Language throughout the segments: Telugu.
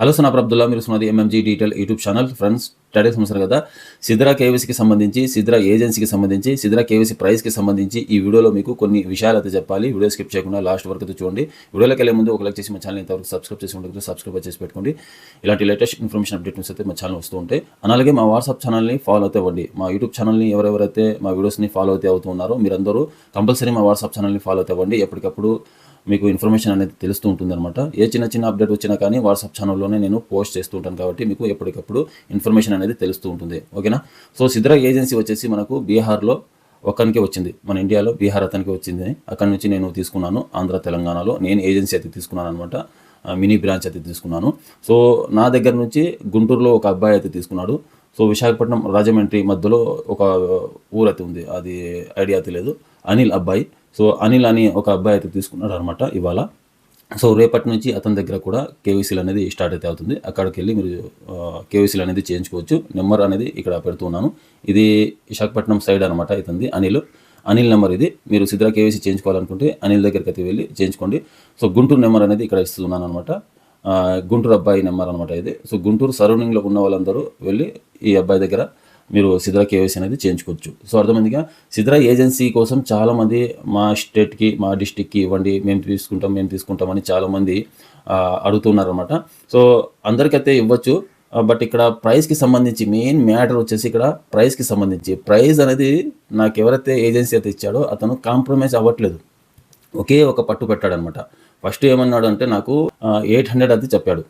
హలో సనాప్ అబ్దుల్లా, మీరు సున్నది MMG detail YouTube channel. Friends, study సమస్యలు కదా, సిద్రా కేవీసీకి సంబంధించి, సిద్రా ఏజెన్సీకి సంబంధించి, సిద్రా కేవీసీ ప్రైస్కి సంబంధించి ఈ వీడియోలో మీకు కొన్ని విషయాలు అయితే చెప్పాలి. వీడియో స్కిప్ చేయకుండా లాస్ట్ వరకు అయితే చూడండి. వీడియోలోకి వెళ్ళే ముందు ఒక లైక్ చేసి మా ఛానల్ ఇంతవరకు సబ్స్క్రైబ్ చేసి ఉంటుంది, సబ్స్క్రైబ్ చేసి పెట్టుకోండి. ఇలాంటి లేటెస్ట్ ఇన్ఫర్మేషన్ అప్డేట్స్ అయితే మా ఛానల్ వస్తూ ఉంటాయి. అలాగే మా వాట్సాప్ ఛానల్ని ఫాలో అయితే అవ్వండి. మా యూట్యూబ్ ఛానల్ని ఎవరెవరైతే మా వీడియోస్ని ఫాలో అయితే అవుతున్నారో మీరందరూ కంపల్సరీ మా వాట్సాప్ ఛానల్ని ఫాలో అయితే అవ్వండి. ఎప్పటికప్పుడు మీకు ఇన్ఫర్మేషన్ అనేది తెలుస్తూ ఉంటుందన్నమాట. ఏ చిన్న చిన్న అప్డేట్ వచ్చినా కానీ వాట్సాప్ ఛానల్లోనే నేను పోస్ట్ చేస్తూ ఉంటాను కాబట్టి మీకు ఎప్పటికప్పుడు ఇన్ఫర్మేషన్ అనేది తెలుస్తూ ఉంటుంది. ఓకేనా? సో సిద్రా ఏజెన్సీ వచ్చేసి మనకు బీహార్లో ఒక్కనికే వచ్చింది. మన ఇండియాలో బీహార్ అతనికి వచ్చింది. అక్కడి నుంచి నేను తీసుకున్నాను. ఆంధ్ర తెలంగాణలో నేను ఏజెన్సీ అయితే తీసుకున్నాను అనమాట. మినీ బ్రాంచ్ అయితే తీసుకున్నాను. సో నా దగ్గర నుంచి గుంటూరులో ఒక అబ్బాయి అయితే తీసుకున్నాడు. సో విశాఖపట్నం రాజమండ్రి మధ్యలో ఒక ఊరైతే ఉంది, అది ఐడియా తెలియదు. అనిల్ అబ్బాయి. సో అనిల్ అని ఒక అబ్బాయి అయితే తీసుకున్నాడు అనమాట ఇవాళ. సో రేపటి నుంచి అతని దగ్గర కూడా కేవీసీలు అనేది స్టార్ట్ అయితే అవుతుంది. అక్కడికి వెళ్ళి మీరు కేవీసీలు అనేది చేయించుకోవచ్చు. నెంబర్ అనేది ఇక్కడ పెడుతున్నాను. ఇది విశాఖపట్నం సైడ్ అనమాట. ఇతంది అనిల్ నెంబర్ ఇది. మీరు సిద్రా కేవీసీ చేయించుకోవాలనుకుంటే అనిల్ దగ్గరికి అయితే వెళ్ళి చేయించుకోండి. సో గుంటూరు నెంబర్ అనేది ఇక్కడ ఇస్తున్నాను అనమాట. గుంటూరు అబ్బాయి నెంబర్ అనమాట ఇది. సో గుంటూరు సరౌండింగ్లో ఉన్న వాళ్ళందరూ వెళ్ళి ఈ అబ్బాయి దగ్గర మీరు సిద్రా కేవైసీ అనేది చేయించుకోవచ్చు. సో అర్థమైందిగా. సిద్రా ఏజెన్సీ కోసం చాలామంది మా స్టేట్కి, మా డిస్టిక్కి ఇవ్వండి, మేము తీసుకుంటామని చాలామంది అడుగుతున్నారన్నమాట. సో అందరికైతే ఇవ్వచ్చు. బట్ ఇక్కడ ప్రైస్కి సంబంధించి మెయిన్ మ్యాటర్ వచ్చేసి ఇక్కడ ప్రైస్కి సంబంధించి ప్రైస్ అనేది నాకు ఎవరైతే ఏజెన్సీ అయితే ఇచ్చాడో అతను కాంప్రమైజ్ అవ్వట్లేదు. ఒకే ఒక పట్టు పెట్టాడనమాట. ఫస్ట్ ఏమన్నాడు అంటే నాకు 800 అది చెప్పాడు.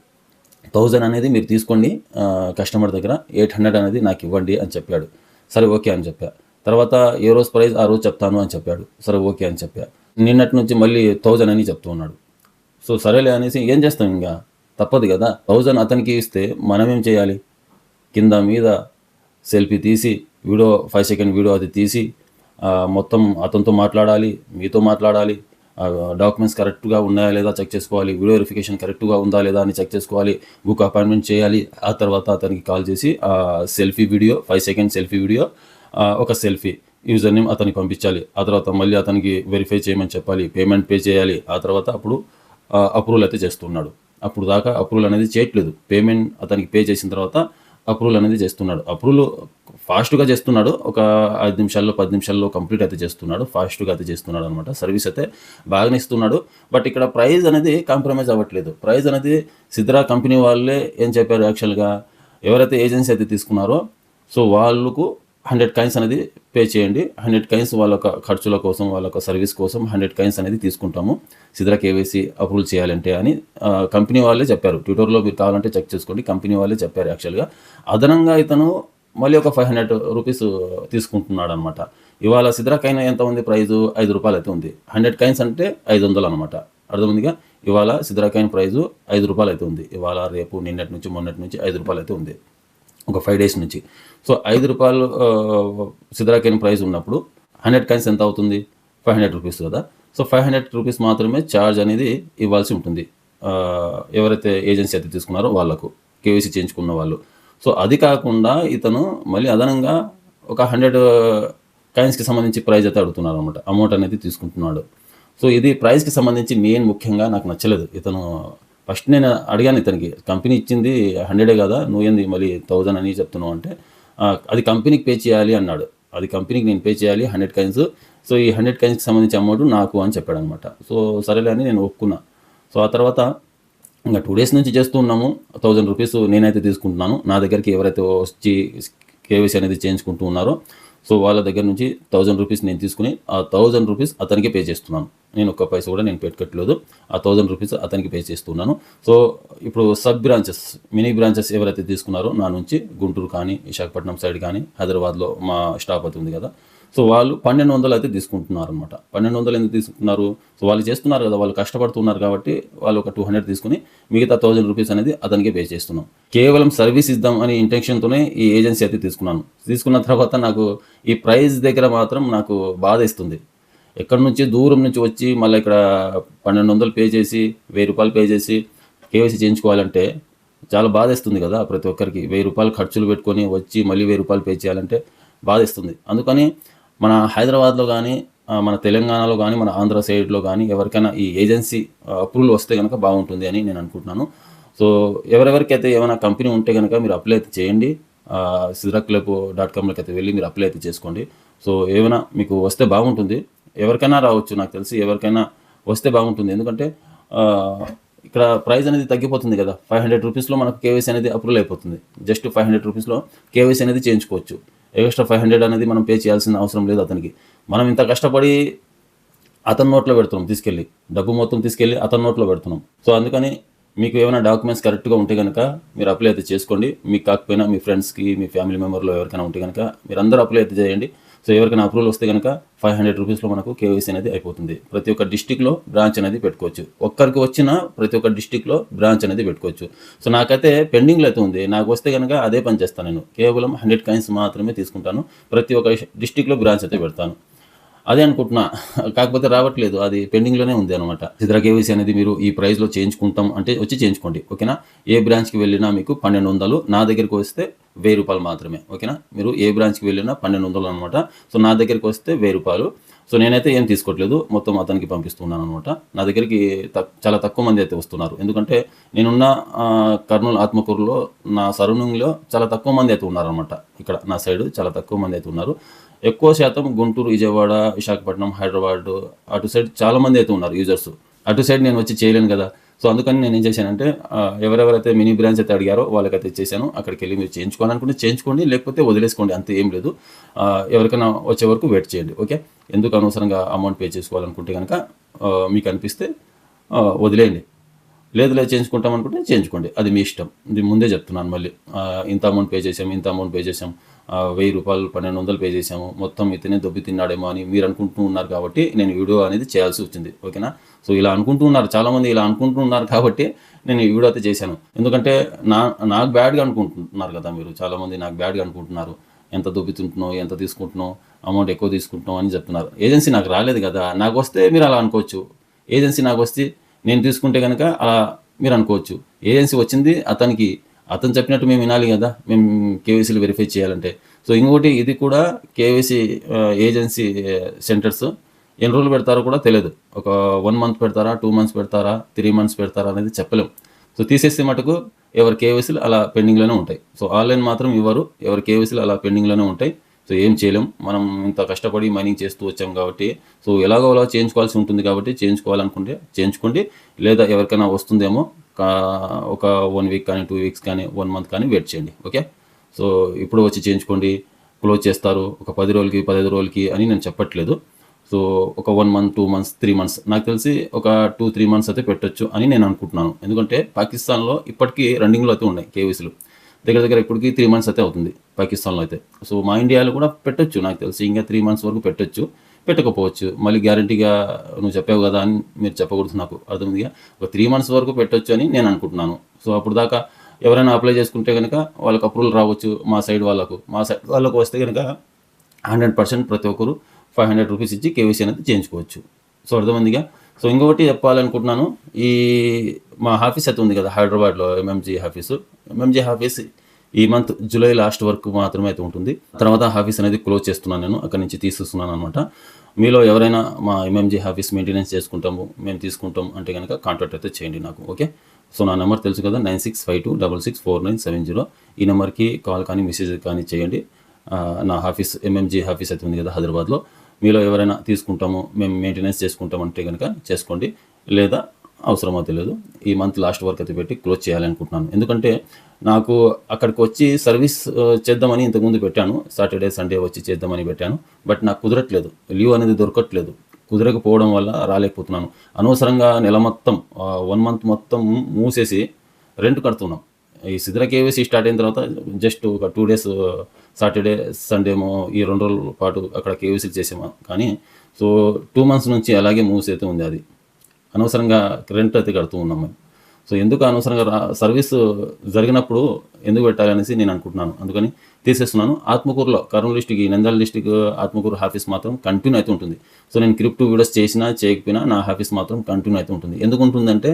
1000 అనేది మీరు తీసుకోండి కస్టమర్ దగ్గర, 800 అనేది నాకు ఇవ్వండి అని చెప్పాడు. సరే ఓకే అని చెప్పా. తర్వాత ఏ రోజు ప్రైస్ ఆ రోజు చెప్తాను అని చెప్పాడు. సరే ఓకే అని చెప్పా. నిన్నటి నుంచి మళ్ళీ 1000 అని చెప్తూ ఉన్నాడు. సో సరేలే అనేసి ఏం చేస్తాం, ఇంకా తప్పదు కదా. 1000 అతనికి ఇస్తే మనం ఏం చేయాలి? కింద మీద సెల్ఫీ తీసి వీడియో 5 సెకండ్ వీడియో అది తీసి మొత్తం అతనితో మాట్లాడాలి, మీతో మాట్లాడాలి, డాక్యుమెంట్స్ కరెక్ట్గా ఉన్నాయా లేదా చెక్ చేసుకోవాలి, వీడియో వెరిఫికేషన్ కరెక్ట్గా ఉందా లేదా అని చెక్ చేసుకోవాలి, బుక్ అపాయింట్మెంట్ చేయాలి. ఆ తర్వాత అతనికి కాల్ చేసి selfie video 5 second selfie video, ఒక సెల్ఫీ యూజర్ నేమ్ అతనికి పంపించాలి. ఆ తర్వాత మళ్ళీ అతనికి వెరిఫై చేయమని చెప్పాలి, పేమెంట్ పే చేయాలి. ఆ తర్వాత అప్పుడు అప్రూవల్ అయితే చేస్తున్నాడు. అప్పుడు దాకా అప్రూవల్ అనేది చేయట్లేదు. పేమెంట్ అతనికి పే చేసిన తర్వాత అప్రూవల్ అనేది చేస్తున్నాడు. అప్రూవల్ ఫాస్ట్గా చేస్తున్నాడు. ఒక 5 నిమిషాల్లో 10 నిమిషాల్లో కంప్లీట్ అయితే చేస్తున్నాడు. ఫాస్ట్గా అయితే చేస్తున్నాడు అనమాట. సర్వీస్ అయితే బాగానే ఇస్తున్నాడు. బట్ ఇక్కడ ప్రైస్ అనేది కాంప్రమైజ్ అవ్వట్లేదు. ప్రైస్ అనేది సిద్రా కంపెనీ వాళ్ళే ఏం చెప్పారు యాక్చువల్గా, ఎవరైతే ఏజెన్సీ అయితే తీసుకున్నారో సో వాళ్ళకు 100 కాయిన్స్ అనేది పే చేయండి. 100 కాయిన్స్ వాళ్ళ ఖర్చుల కోసం, వాళ్ళ సర్వీస్ కోసం 100 కాయిన్స్ అనేది తీసుకుంటాము సిద్రా కేవైసీ అప్రూవల్ చేయాలంటే అని కంపెనీ వాళ్ళే చెప్పారు. ట్విట్టర్లో మీరు కావాలంటే చెక్ చేసుకోండి. కంపెనీ వాళ్ళే చెప్పారు యాక్చువల్గా. అదనంగా ఇతను మళ్ళీ ఒక 500 రూపీస్ తీసుకుంటున్నాడు అనమాట. ఇవాళ సిద్రా కాయిన్ ఎంత ఉంది ప్రైజు? 5 రూపాయలు అయితే ఉంది. 100 కాయిన్స్ అంటే 500 అనమాట. అర్థమైందిగా. ఇవాళ సిద్రా కాయిన్ ప్రైజు 5 రూపాయలు అయితే ఉంది. ఇవాళ రేపు నిన్నటి నుంచి మొన్నటి నుంచి 5 రూపాయలు అయితే ఉంది, ఒక 5 డేస్ నుంచి. సో 5 రూపాయలు సిద్రా కాయిన్ ప్రైస్ ఉన్నప్పుడు 100 కాయిన్స్ ఎంత అవుతుంది? 500 రూపీస్ కదా. సో 500 రూపీస్ మాత్రమే ఛార్జ్ అనేది ఇవ్వాల్సి ఉంటుంది ఎవరైతే ఏజెన్సీ అయితే తీసుకున్నారో వాళ్ళకు, కేవైసీ చేయించుకున్న వాళ్ళు. సో అది కాకుండా ఇతను మళ్ళీ అదనంగా ఒక 100 కాయిన్స్కి సంబంధించి ప్రైజ్ అయితే అడుగుతున్నారు అనమాట. అమౌంట్ అనేది తీసుకుంటున్నాడు. సో ఇది ప్రైస్కి సంబంధించి మెయిన్ ముఖ్యంగా నాకు నచ్చలేదు. ఇతను ఫస్ట్ నేను అడిగాను ఇతనికి, కంపెనీ ఇచ్చింది 100 కదా, నువ్వేంది మళ్ళీ 1000 అని చెప్తున్నావు అంటే, అది కంపెనీకి పే చేయాలి అన్నాడు. అది కంపెనీకి నేను పే చేయాలి 100 కాయిన్స్. సో ఈ 100 కాయిన్స్కి సంబంధించి అమౌంట్ నాకు అని చెప్పాడు అనమాట. సో సరేలే అని నేను ఒప్పుకున్నా. సో ఆ తర్వాత ఇంకా 2 డేస్ నుంచి చేస్తూ ఉన్నాము. 1000 రూపీస్ నేనైతే తీసుకుంటున్నాను. నా దగ్గరికి ఎవరైతే వచ్చి కేవైసీ అనేది చేయించుకుంటూ ఉన్నారో సో వాళ్ళ దగ్గర నుంచి 1000 రూపీస్ నేను తీసుకుని ఆ 1000 రూపీస్ అతనికి పే చేస్తున్నాను. నేను ఒక్క పైసా కూడా నేను పెట్టుకోవట్లేదు. ఆ 1000 రూపీస్ అతనికి పే చేస్తున్నాను. సో ఇప్పుడు సబ్ బ్రాంచెస్, మినీ బ్రాంచెస్ ఎవరైతే తీసుకున్నారో నా నుంచి, గుంటూరు కానీ, విశాఖపట్నం సైడ్ కానీ, హైదరాబాద్లో మా స్టాప్ అయితే ఉంది కదా, సో వాళ్ళు 1200 అయితే తీసుకుంటున్నారు అనమాట. 1200 ఎందుకు తీసుకుంటున్నారు? సో వాళ్ళు చేస్తున్నారు కదా, వాళ్ళు కష్టపడుతున్నారు కాబట్టి వాళ్ళు ఒక 200 తీసుకుని మిగతా 1000 రూపీస్ అనేది అతనికి పే చేస్తున్నాం. కేవలం సర్వీస్ ఇద్దాం అనే ఇంటెన్షన్తోనే ఈ ఏజెన్సీ అయితే తీసుకున్నాను. తీసుకున్న తర్వాత నాకు ఈ ప్రైస్ దగ్గర మాత్రం నాకు బాధ ఇస్తుంది. ఎక్కడి నుంచి దూరం నుంచి వచ్చి మళ్ళీ ఇక్కడ 1200 పే చేసి 1000 రూపాయలు పే చేసి కేవైసీ చేయించుకోవాలంటే చాలా బాధేస్తుంది కదా. ప్రతి ఒక్కరికి 1000 రూపాయలు ఖర్చులు పెట్టుకొని వచ్చి మళ్ళీ 1000 రూపాయలు పే చేయాలంటే బాధేస్తుంది. అందుకని మన హైదరాబాద్లో కానీ, మన తెలంగాణలో కానీ, మన ఆంధ్ర సైడ్లో కానీ ఎవరికైనా ఈ ఏజెన్సీ అప్రూవల్ వస్తే కనుక బాగుంటుంది అని నేను అనుకుంటున్నాను. సో ఎవరెవరికైతే ఏమైనా కంపెనీ ఉంటే కనుక మీరు అప్లై అయితే చేయండి. sidrakclub.comలోకి అయితే వెళ్ళి మీరు అప్లై అయితే చేసుకోండి. సో ఏమైనా మీకు వస్తే బాగుంటుంది. ఎవరికైనా రావచ్చు, నాకు తెలిసి ఎవరికైనా వస్తే బాగుంటుంది. ఎందుకంటే ఇక్కడ ప్రైస్ అనేది తగ్గిపోతుంది కదా. 500 రూపీస్లో మనకు కేవైసీ అనేది అప్రూవల్ అయిపోతుంది. జస్ట్ 500 రూపీస్లో కేవైసీ అనేది చేయించుకోవచ్చు. ఎక్స్ట్రా 500 అనేది మనం పే చేయాల్సిన అవసరం లేదు అతనికి. మనం ఇంత కష్టపడి అతని నోట్లో పెడుతున్నాం తీసుకెళ్ళి, డబ్బు మొత్తం తీసుకెళ్ళి అతని నోట్లో పెడుతున్నాం. సో అందుకని మీకు ఏమైనా డాక్యుమెంట్స్ కరెక్ట్గా ఉంటే కనుక మీరు అప్లై అయితే చేసుకోండి. మీకు కాకపోయినా మీ ఫ్రెండ్స్కి, మీ ఫ్యామిలీ మెంబర్లో ఎవరికైనా ఉంటే కనుక మీరు అందరూ అప్లై అయితే చేయండి. సో ఎవరికైనా అప్రూవల్ వస్తే కనుక 500 రూపీస్లో మనకు కేవైసీ అనేది అయిపోతుంది. ప్రతి ఒక్క డిస్టిక్లో బ్రాంచ్ అనేది పెట్టుకోవచ్చు. ఒక్కరికి వచ్చిన ప్రతి ఒక్క డిస్టిక్లో బ్రాంచ్ అనేది పెట్టుకోవచ్చు. సో నాకైతే పెండింగ్లో అయితే ఉంది. నాకు వస్తే కనుక అదే పని చేస్తాను. నేను కేవలం 100 కాయిన్స్ మాత్రమే తీసుకుంటాను. ప్రతి ఒక్క డిస్టిక్లో బ్రాంచ్ అయితే పెడతాను. అదే అనుకుంటున్నా, కాకపోతే రావట్లేదు. అది పెండింగ్లోనే ఉంది అనమాట. సిద్రా కేవైసీ అనేది మీరు ఈ ప్రైస్లో చేయించుకుంటాం అంటే వచ్చి చేయించుకోండి, ఓకేనా. ఏ బ్రాంచ్కి వెళ్ళినా మీకు 1200, నా దగ్గరికి వస్తే 1000 రూపాయలు మాత్రమే, ఓకేనా. మీరు ఏ బ్రాంచ్కి వెళ్ళినా 1200 అనమాట. సో నా దగ్గరికి వస్తే 1000 రూపాయలు. సో నేనైతే ఏం తీసుకోవట్లేదు, మొత్తం అతనికి పంపిస్తున్నాను అనమాట. నా దగ్గరికి చాలా తక్కువ మంది అయితే వస్తున్నారు. ఎందుకంటే నేనున్న కర్నూలు ఆత్మకూరులో నా సరౌండింగ్లో చాలా తక్కువ మంది అయితే ఉన్నారనమాట. ఇక్కడ నా సైడ్ చాలా తక్కువ మంది అయితే ఉన్నారు. ఎక్కువ శాతం గుంటూరు, విజయవాడ, విశాఖపట్నం, హైదరాబాద్ అటు సైడ్ చాలామంది అయితే ఉన్నారు యూజర్స్. అటు సైడ్ నేను వచ్చి చేయలేను కదా. సో అందుకని నేను ఏం చేశానంటే ఎవరెవరైతే మినీ బ్రాంచ్ అయితే అడిగారో వాళ్ళకైతే ఇచ్చేసాను. అక్కడికి వెళ్ళి మీరు చేయించుకోవాలనుకుంటే చేయించుకోండి, లేకపోతే వదిలేసుకోండి, అంతే, ఏం లేదు. ఎవరికైనా వచ్చే వరకు వెయిట్ చేయండి, ఓకే. ఎందుకు అనవసరంగా అమౌంట్ పే చేసుకోవాలనుకుంటే కనుక మీకు అనిపిస్తే వదిలేయండి. లేదు చేయించుకుంటాం అనుకుంటే చేయించుకోండి, అది మీ ఇష్టం. ఇది ముందే చెప్తున్నాను మళ్ళీ. ఇంత అమౌంట్ పే చేసాం, ఇంత అమౌంట్ పే చేసాం, 1000 రూపాయలు 1200 పే చేసాము, మొత్తం ఇతనే దొబ్బి తిన్నాడేమో అని మీరు అనుకుంటూ ఉన్నారు కాబట్టి నేను వీడియో అనేది చేయాల్సి వచ్చింది, ఓకేనా. సో ఇలా అనుకుంటూ ఉన్నారు చాలామంది, ఇలా అనుకుంటూ ఉన్నారు కాబట్టి నేను ఈ వీడియో అయితే చేశాను. ఎందుకంటే నాకు బ్యాడ్గా అనుకుంటున్నారు కదా మీరు, చాలామంది నాకు బ్యాడ్గా అనుకుంటున్నారు. ఎంత దొబ్బుతుంటున్నావు, ఎంత తీసుకుంటున్నావు, అమౌంట్ ఎక్కువ తీసుకుంటున్నావు అని చెప్తున్నారు. ఏజెన్సీ నాకు రాలేదు కదా, నాకు వస్తే మీరు అలా అనుకోవచ్చు. ఏజెన్సీ నాకు వస్తే నేను తీసుకుంటే కనుక అలా మీరు అనుకోవచ్చు. ఏజెన్సీ వచ్చింది అతనికి, అతను చెప్పినట్టు మేము వినాలి కదా, మేము కేవైసీలు వెరిఫై చేయాలంటే. సో ఇంకోటి, ఇది కూడా కేవైసీ ఏజెన్సీ సెంటర్స్ ఎన్ని రోజులు పెడతారో కూడా తెలియదు. ఒక 1 మంత్ పెడతారా, 2 మంత్స్ పెడతారా, 3 మంత్స్ పెడతారా అనేది చెప్పలేం. సో తీసేస్తే మటుకు ఎవరి కేవైసీలు అలా పెండింగ్లోనే ఉంటాయి. సో ఆన్లైన్ మాత్రం ఇవ్వరు, ఎవరి కేవైసీలు అలా పెండింగ్లోనే ఉంటాయి. సో ఏం చేయలేం, మనం ఇంత కష్టపడి మైనింగ్ చేస్తూ వచ్చాం కాబట్టి. సో ఎలాగో అలా చేయించుకోవాల్సి ఉంటుంది కాబట్టి చేయించుకోవాలనుకుంటే చేయించుకోండి. లేదా ఎవరికైనా వస్తుందేమో ఒక 1 వీక్ కానీ, 2 వీక్స్ కానీ, 1 మంత్ కానీ వెయిట్ చేయండి, ఓకే. సో ఇప్పుడు వచ్చి చేయించుకోండి, క్లోజ్ చేస్తారు ఒక 10 రోజులకి, 15 రోజులకి అని నేను చెప్పట్లేదు. సో ఒక 1 మంత్, 2 మంత్స్, 3 మంత్స్, నాకు తెలిసి ఒక 2-3 మంత్స్ అయితే పెట్టొచ్చు అని నేను అనుకుంటున్నాను. ఎందుకంటే పాకిస్తాన్లో ఇప్పటికీ రన్నింగ్లో అయితే ఉన్నాయి కేవైసీలు. దగ్గర ఇప్పటికి 3 మంత్స్ అయితే అవుతుంది పాకిస్తాన్లో అయితే. సో మా ఇండియాలో కూడా పెట్టొచ్చు, నాకు తెలిసి ఇంకా 3 మంత్స్ వరకు పెట్టొచ్చు, పెట్టకపోవచ్చు. మళ్ళీ గ్యారంటీగా నువ్వు చెప్పావు కదా అని మీరు చెప్పకూడదు, నాకు అర్థమైందిగా. ఒక 3 మంత్స్ వరకు పెట్టొచ్చు అని నేను అనుకుంటున్నాను. సో అప్పుడు దాకా ఎవరైనా అప్లై చేసుకుంటే కనుక వాళ్ళకి అప్రూవల్ రావచ్చు. మా సైడ్ వాళ్ళకు వస్తే కనుక 100% ప్రతి ఒక్కరు 500 రూపీస్ ఇచ్చి కేవైసీ అనేది చేయించుకోవచ్చు. సో అర్థమైందిగా. సో ఇంకొకటి చెప్పాలనుకుంటున్నాను, ఈ మా ఆఫీస్ అయితే ఉంది కదా హైదరాబాద్లో, ఎంఎంజీ ఆఫీస్ ఈ మంత్ జూలై లాస్ట్ వరకు మాత్రమే అయితే ఉంటుంది. తర్వాత ఆఫీస్ అనేది క్లోజ్ చేస్తున్నాను, నేను అక్కడి నుంచి తీసేస్తున్నాను అనమాట. మీలో ఎవరైనా మా ఎంఎంజీ ఆఫీస్ మెయింటెనెన్స్ మేము తీసుకుంటాం అంటే కనుక కాంటాక్ట్ అయితే చేయండి నాకు, ఓకే. సో నా నెంబర్ తెలుసు కదా, 9652664970. ఈ నెంబర్కి కాల్ కానీ మెసేజ్ కానీ చేయండి. నా ఆఫీస్ ఎంఎంజీ ఆఫీస్ అయితే ఉంది కదా హైదరాబాద్లో. మీలో ఎవరైనా తీసుకుంటాము, మేము మెయింటెనెన్స్ చేసుకుంటాం అంటే కనుక చేసుకోండి, లేదా అవసరమో తెలియదు. ఈ మంత్ లాస్ట్ వరకు అయితే పెట్టి క్లోజ్ చేయాలనుకుంటున్నాను. ఎందుకంటే నాకు అక్కడికి వచ్చి సర్వీస్ చేద్దామని ఇంతకుముందు పెట్టాను, సాటర్డే సండే వచ్చి చేద్దామని పెట్టాను. బట్ నాకు కుదరట్లేదు, లీవ్ అనేది దొరకట్లేదు. కుదరకపోవడం వల్ల రాలేకపోతున్నాను. అనవసరంగా నెల మొత్తం 1 మంత్ మొత్తం మూసేసి రెంట్ కడుతున్నాం. ఈ సిద్రా కేవైసీ స్టార్ట్ అయిన తర్వాత జస్ట్ ఒక 2 డేస్ సాటర్డే సండేమో ఈ 2 రోజుల పాటు అక్కడ కేవైసీలు చేసాము. కానీ సో 2 మంత్స్ నుంచి అలాగే మూవ్స్ అయితే ఉంది. అది అనవసరంగా రెంట్ అయితే కడుతూ ఉన్నాం మేము. సో ఎందుకు అనవసరంగా సర్వీస్ జరిగినప్పుడు ఎందుకు పెట్టాలి అనేసి నేను అనుకుంటున్నాను. అందుకని తీసేస్తున్నాను. ఆత్మకూరులో, Kurnool district, Nandyal district Atmakur office మాత్రం కంటిన్యూ అయితే ఉంటుంది. సో నేను క్రిప్టో వీడియోస్ చేసినా చేయకపోయినా నా ఆఫీస్ మాత్రం కంటిన్యూ అయితే ఉంటుంది. ఎందుకు ఉంటుందంటే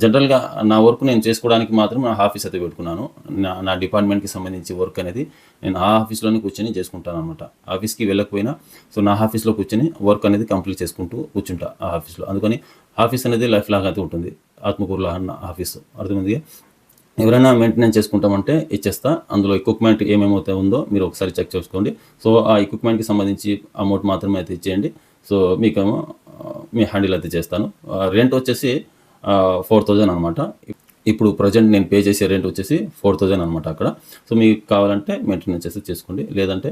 జనరల్గా నా వర్క్ నేను చేసుకోవడానికి మాత్రం నా ఆఫీస్ అయితే పెట్టుకున్నాను. నా డిపార్ట్మెంట్కి సంబంధించి వర్క్ అనేది నేను ఆ ఆఫీస్లోనే కూర్చొని చేసుకుంటాను అనమాట. ఆఫీస్కి వెళ్ళకపోయినా సో నా ఆఫీస్లో కూర్చొని వర్క్ అనేది కంప్లీట్ చేసుకుంటూ కూర్చుంటా ఆ ఆఫీస్లో. అందుకని ఆఫీస్ అనేది లైఫ్ లాగా అయితే ఉంటుంది. ఆత్మకూరులో అన్న ఆఫీసు అర్థమైంది. ఎవరైనా మెయింటెనెన్స్ చేసుకుంటామంటే ఇచ్చేస్తా. అందులో ఎక్విప్మెంట్ ఏమేమైతే ఉందో మీరు ఒకసారి చెక్ చేసుకోండి. సో ఆ ఎక్విప్మెంట్కి సంబంధించి అమౌంట్ మాత్రమే అయితే ఇచ్చేయండి. సో మీకేమో మీ హ్యాండిల్ అయితే చేస్తాను. రెంట్ వచ్చేసి 4000 అనమాట. ఇప్పుడు ప్రజెంట్ నేను పే చేసే రెంట్ వచ్చేసి 4000 అనమాట అక్కడ. సో మీకు కావాలంటే మెయింటెనెన్స్ అయితే చేసుకోండి, లేదంటే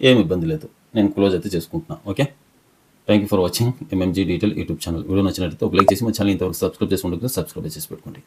ఏమి ఇబ్బంది లేదు. నేను క్లోజ్ అయితే చేసుకుంటున్నాను. Okay, thank you for watching MMG detail YouTube channel. Video నచ్చినట్లయితే ఒక లైక్ చేసి మా ఛానల్ ఇంతవరకు సబ్స్క్రైబ్ చేసుకుంటే సబ్స్క్రైబ్ చేసి పెట్టుకోండి.